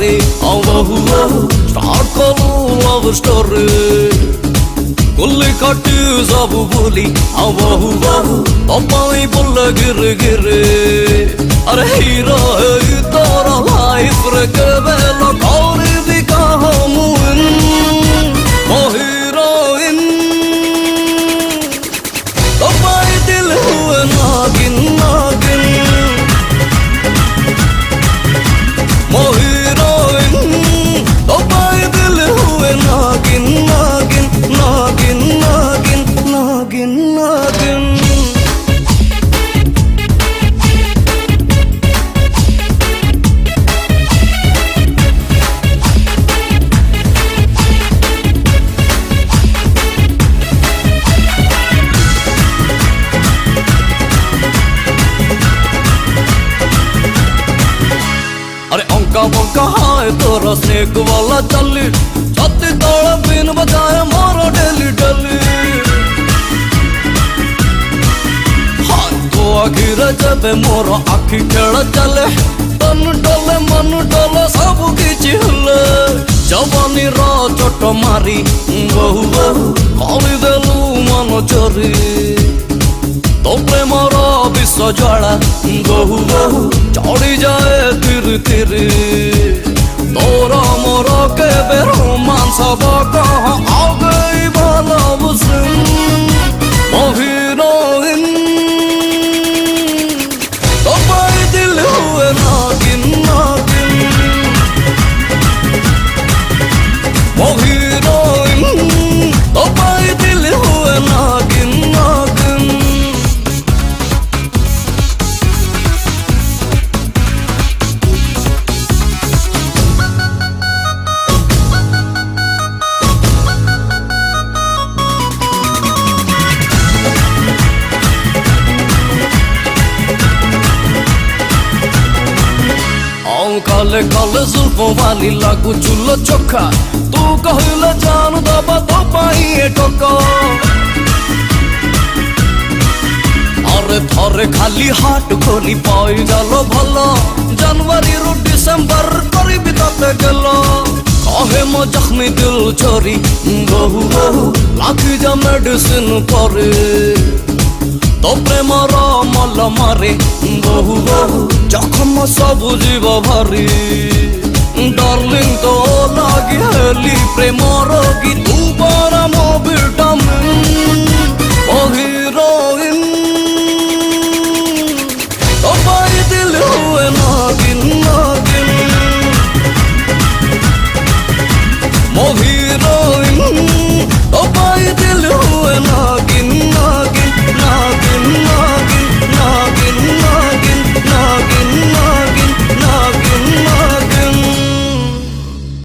रे आओ बहु स्टार्ट करो लव स्टोरी गुल्ली काटी सब बोली आओ बहु तपाईं बोल गिरे गिरे अरे हीरो है तोरा लाइफ रे के बेलो कौरी भी कहो मुइन ओ हीरोइन तपाईं दिल हुए नागिन नागिन ओ हीरोइन तपाईं दिल हुए नागिन नागिन नागिन नागिन नागिन नागिन अरे अंका बंका हाय तोरा स्नेक वाला चली छाती तोड़ बिन बजाए मारो डेली डेली हाय तो आखिर जब मोर आखि खेल चले तन डोले मन डोले सब किछि हले जवानी रा चोट मारी बहु करी देलु मन चोरी तो प्रेमर विश्व ज्वाला बहु चढ़ी जाए तिर तिर तोरा मोर के रोमांस कहाँ आ गई भला हीरोइन तपाईं दिल हुए नागिन नागिन हीरोइन तपाईं दिल हुए नागिन नागिन काले काले जुल्फों वाली लागू चुल्लो चोखा तू कहले जान दबा तो पाई टोका अरे थरे खाली हाट खोली पाई जालो भलो जनवरी रु डिसेंबर करी बिताते गेलो कहे मो जख्मी दिल चोरी बहु लागी जा मेडिसिन परे तो प्रेमर मल मारे बहु जखम सब जीव भारी डार्लिंग तो लगी हेली प्रेम